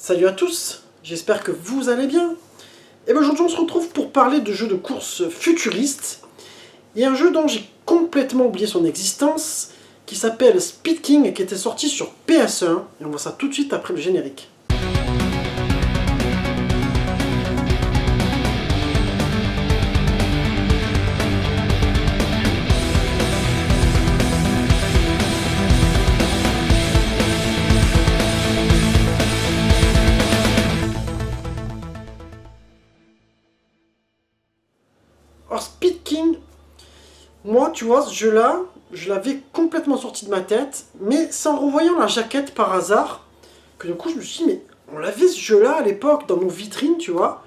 Salut à tous, j'espère que vous allez bien. Et bien aujourd'hui on se retrouve pour parler de jeux de course futuristes. Il y a un jeu dont j'ai complètement oublié son existence, qui s'appelle Speed King et qui était sorti sur PS1. Et on voit ça tout de suite après le générique. Alors Speed King, moi tu vois ce jeu-là, je l'avais complètement sorti de ma tête, mais c'est en revoyant la jaquette par hasard, que du coup je me suis dit mais on l'avait ce jeu-là à l'époque dans nos vitrines, tu vois,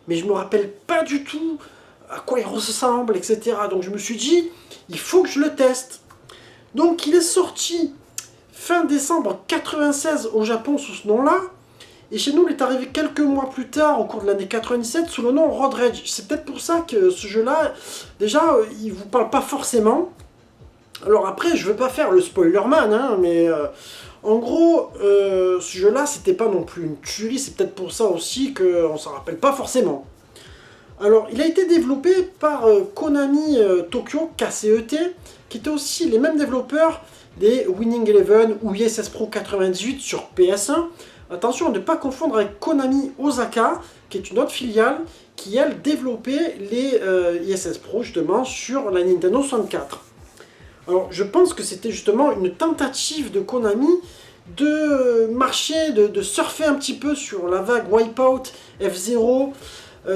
mais je me rappelle pas du tout à quoi il ressemble, etc. Donc je me suis dit, il faut que je le teste. Donc il est sorti fin décembre 96 au Japon sous ce nom-là, et chez nous il est arrivé quelques mois plus tard, au cours de l'année 97, sous le nom Road Rage. C'est peut-être pour ça que ce jeu-là, déjà, il vous parle pas forcément. Alors après, je veux pas faire le spoilerman, hein, mais en gros, ce jeu-là, c'était pas non plus une tuerie, c'est peut-être pour ça aussi qu'on s'en rappelle pas forcément. Alors, il a été développé par Konami Tokyo, KCET, qui étaient aussi les mêmes développeurs des Winning Eleven ou ISS Pro 98 sur PS1. Attention à ne pas confondre avec Konami Osaka, qui est une autre filiale, qui elle développait les ISS Pro justement sur la Nintendo 64. Alors, je pense que c'était justement une tentative de Konami de marcher, de surfer un petit peu sur la vague Wipeout, F-Zero,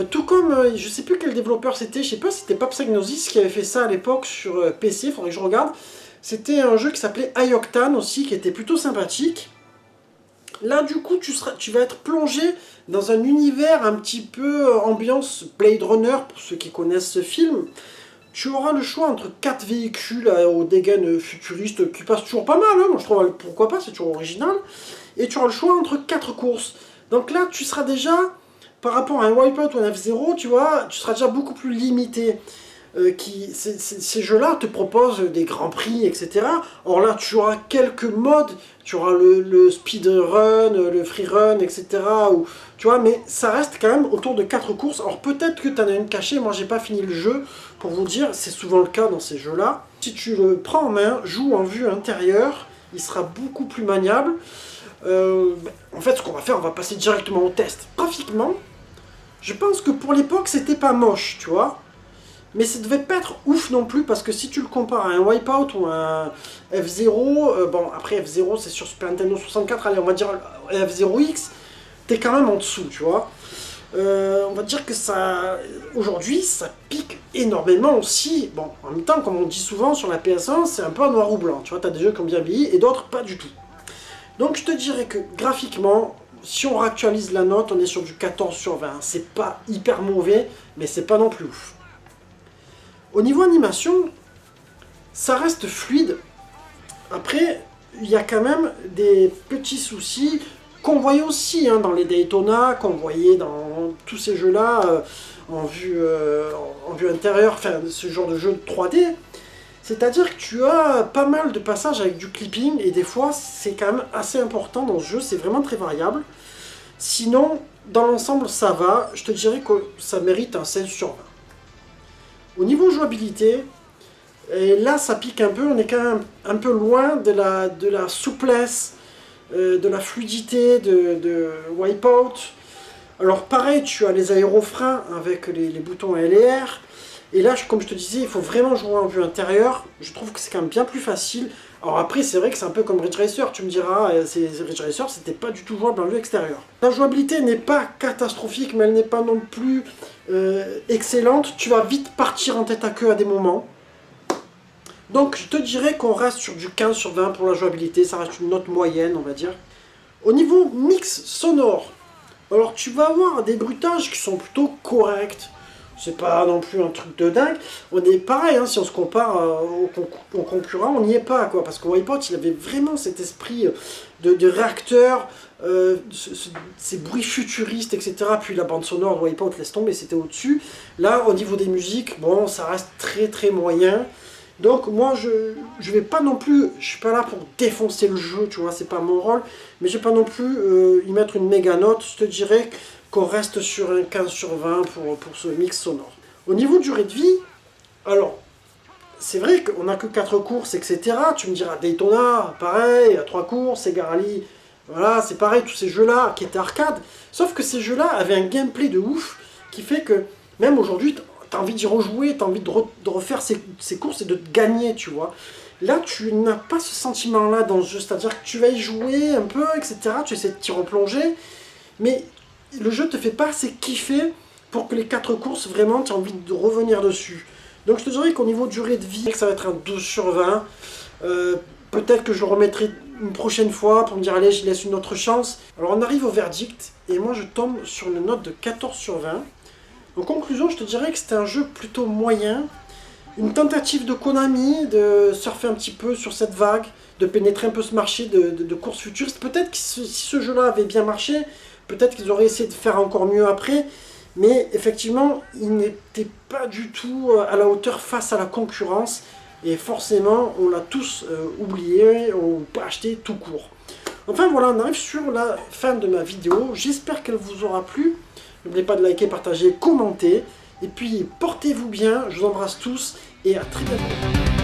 tout comme, je sais plus quel développeur c'était, je sais pas si c'était Papsagnosis qui avait fait ça à l'époque sur PC, faudrait que je regarde. C'était un jeu qui s'appelait High Octane aussi, qui était plutôt sympathique. Là, du coup, tu vas être plongé dans un univers un petit peu ambiance Blade Runner, pour ceux qui connaissent ce film. Tu auras le choix entre 4 véhicules aux dégaines futuristes qui passent toujours pas mal, hein, moi je trouve, pourquoi pas, c'est toujours original. Et tu auras le choix entre 4 courses. Donc là, tu seras déjà, par rapport à un Wipeout ou un F-Zero, tu vois, tu seras déjà beaucoup plus limité. Ces jeux-là te proposent des grands prix, etc. Or là, tu auras quelques modes, tu auras le speedrun, le freerun, etc. Ou, tu vois, mais ça reste quand même autour de 4 courses. Alors peut-être que tu en as une cachée, moi j'ai pas fini le jeu, pour vous dire, c'est souvent le cas dans ces jeux-là. Si tu le prends en main, joue en vue intérieure, il sera beaucoup plus maniable. En fait, ce qu'on va faire, on va passer directement au test. Graphiquement, je pense que pour l'époque, c'était pas moche, tu vois. Mais ça devait pas être ouf non plus, parce que si tu le compares à un Wipeout ou un F-Zero, bon après F-Zero c'est sur Super Nintendo 64, allez on va dire F-Zero X, t'es quand même en dessous, tu vois. On va dire que ça, aujourd'hui, ça pique énormément aussi. Bon, en même temps, comme on dit souvent sur la PS1, c'est un peu en noir ou blanc, tu vois, t'as des jeux qui ont bien vieilli et d'autres pas du tout. Donc je te dirais que graphiquement, si on réactualise la note, on est sur du 14 sur 20. C'est pas hyper mauvais, mais c'est pas non plus ouf. Au niveau animation, ça reste fluide. Après, il y a quand même des petits soucis qu'on voyait aussi hein, dans les Daytona, qu'on voyait dans tous ces jeux-là en vue intérieure, enfin ce genre de jeu 3D. C'est-à-dire que tu as pas mal de passages avec du clipping et des fois c'est quand même assez important dans ce jeu, c'est vraiment très variable. Sinon, dans l'ensemble ça va, je te dirais que ça mérite un 16 sur 20. Au niveau jouabilité, et là ça pique un peu, on est quand même un peu loin de la souplesse, de la fluidité de Wipeout. Alors pareil, tu as les aérofreins avec les boutons L et R. Et là, comme je te disais, il faut vraiment jouer en vue intérieure. Je trouve que c'est quand même bien plus facile. Alors après, c'est vrai que c'est un peu comme Ridge Racer. Tu me diras, Ridge Racer, c'était pas du tout jouable en vue extérieure. La jouabilité n'est pas catastrophique, mais elle n'est pas non plus excellente. Tu vas vite partir en tête à queue à des moments. Donc je te dirais qu'on reste sur du 15 sur 20 pour la jouabilité. Ça reste une note moyenne, on va dire. Au niveau mix sonore, alors tu vas avoir des bruitages qui sont plutôt corrects. C'est pas non plus un truc de dingue. On est pareil, hein, si on se compare aux concurrents, on n'y est pas, quoi. Parce que Wipeout, il avait vraiment cet esprit de réacteur, ces bruits futuristes, etc. Puis la bande sonore de Wipeout, laisse tomber, c'était au-dessus. Là, au niveau des musiques, bon, ça reste très très moyen. Donc moi je vais pas non plus, je suis pas là pour défoncer le jeu, tu vois, c'est pas mon rôle, mais je vais pas non plus y mettre une méga note, je te dirais qu'on reste sur un 15 sur 20 pour ce mix sonore. Au niveau durée de vie, alors c'est vrai qu'on n'a que 4 courses, etc. Tu me diras Daytona, pareil, à 3 courses, Sega Rally, voilà, c'est pareil, tous ces jeux-là qui étaient arcade, sauf que ces jeux-là avaient un gameplay de ouf qui fait que même aujourd'hui, t'as envie d'y rejouer, t'as envie de refaire ces courses et de te gagner, tu vois. Là, tu n'as pas ce sentiment-là dans ce jeu, c'est-à-dire que tu vas y jouer un peu, etc. Tu essaies de t'y replonger, mais le jeu te fait pas assez kiffer pour que les 4 courses, vraiment, tu as envie de revenir dessus. Donc je te dirais qu'au niveau durée de vie, ça va être un 12 sur 20. Peut-être que je le remettrai une prochaine fois pour me dire, allez, je laisse une autre chance. Alors on arrive au verdict, et moi je tombe sur une note de 14 sur 20. En conclusion, je te dirais que c'était un jeu plutôt moyen, une tentative de Konami de surfer un petit peu sur cette vague, de pénétrer un peu ce marché de courses futuristes. Peut-être que si ce jeu-là avait bien marché, peut-être qu'ils auraient essayé de faire encore mieux après, mais effectivement, il n'était pas du tout à la hauteur face à la concurrence, et forcément, on l'a tous oublié, on peut acheter tout court. Enfin voilà, on arrive sur la fin de ma vidéo, j'espère qu'elle vous aura plu. N'oubliez pas de liker, partager, commenter. Et puis, portez-vous bien. Je vous embrasse tous et à très bientôt.